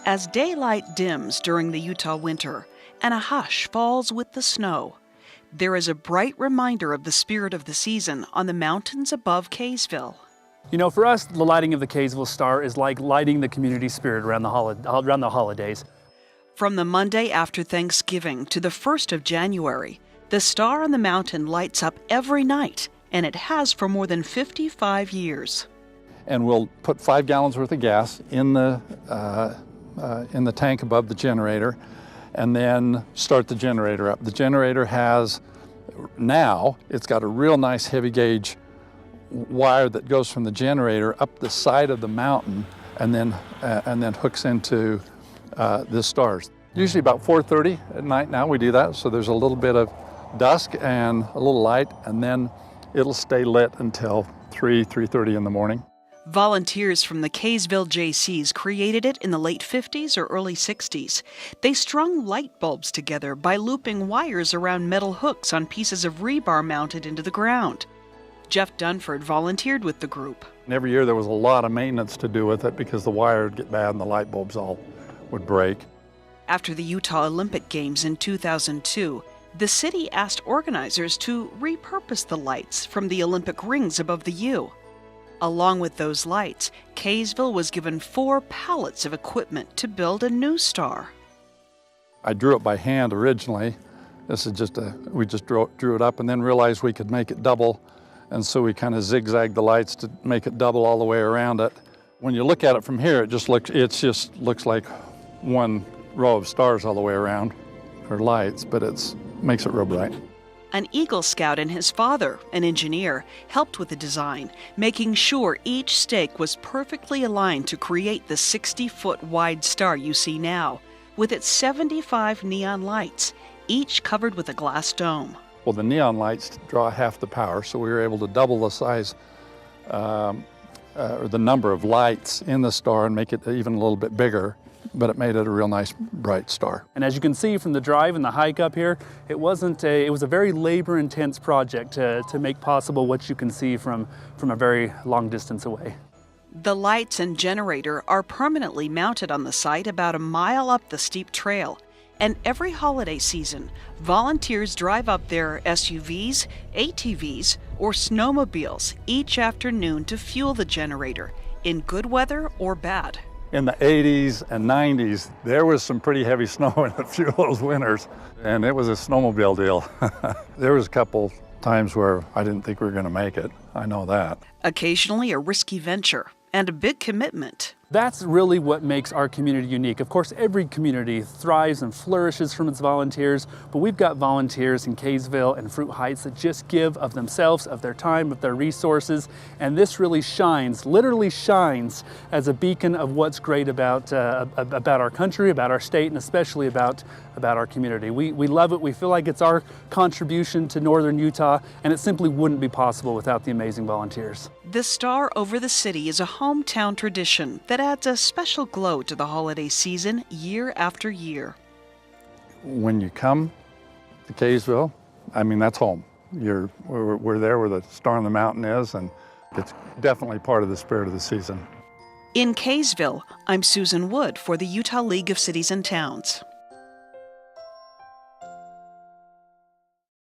As daylight dims during the Utah winter and a hush falls with the snow, there is a bright reminder of the spirit of the season on the mountains above Kaysville. You know, for us, the lighting of the Kaysville Star is like lighting the community spirit around the holidays. From the Monday after Thanksgiving to the 1st of January, the star on the mountain lights up every night, and it has for more than 55 years. And we'll put 5 gallons worth of gas in the tank above the generator, and then start the generator up. The generator has, now, it's got a real nice heavy gauge wire that goes from the generator up the side of the mountain and then hooks into the stars. Usually about 4:30 at night now we do that, so there's a little bit of dusk and a little light, and then it'll stay lit until 3:30 in the morning. Volunteers from the Kaysville JCs created it in the late 50s or early 60s. They strung light bulbs together by looping wires around metal hooks on pieces of rebar mounted into the ground. Jeff Dunford volunteered with the group. And every year there was a lot of maintenance to do with it because the wire would get bad and the light bulbs all would break. After the Utah Olympic Games in 2002, the city asked organizers to repurpose the lights from the Olympic rings above the U. Along with those lights, Kaysville was given 4 pallets of equipment to build a new star. I drew it by hand originally. This is we just drew it up and then realized we could make it double. And so we kind of zigzagged the lights to make it double all the way around it. When you look at it from here, it just looks like one row of stars all the way around, or lights, but makes it real bright. An Eagle Scout and his father, an engineer, helped with the design, making sure each stake was perfectly aligned to create the 60-foot wide star you see now, with its 75 neon lights, each covered with a glass dome. Well, the neon lights draw half the power, so we were able to double the size or the number of lights in the star and make it even a little bit bigger, but it made it a real nice bright star. And as you can see from the drive and the hike up here, it was a very labor-intense project to make possible what you can see from a very long distance away. The lights and generator are permanently mounted on the site about a mile up the steep trail. And every holiday season, volunteers drive up their SUVs, ATVs, or snowmobiles each afternoon to fuel the generator, in good weather or bad. In the 80s and 90s, there was some pretty heavy snow in a few of those winters, and it was a snowmobile deal. There was a couple times where I didn't think we were going to make it. I know that. Occasionally a risky venture and a big commitment. That's really what makes our community unique. Of course, every community thrives and flourishes from its volunteers, but we've got volunteers in Kaysville and Fruit Heights that just give of themselves, of their time, of their resources, and this really shines, literally shines, as a beacon of what's great about our country, about our state, and especially about our community. We love it. We feel like it's our contribution to northern Utah, and it simply wouldn't be possible without the amazing volunteers. The star over the city is a hometown tradition that adds a special glow to the holiday season year after year. When you come to Kaysville, I mean, that's home. We're there where the star on the mountain is, and it's definitely part of the spirit of the season. In Kaysville, I'm Susan Wood for the Utah League of Cities and Towns.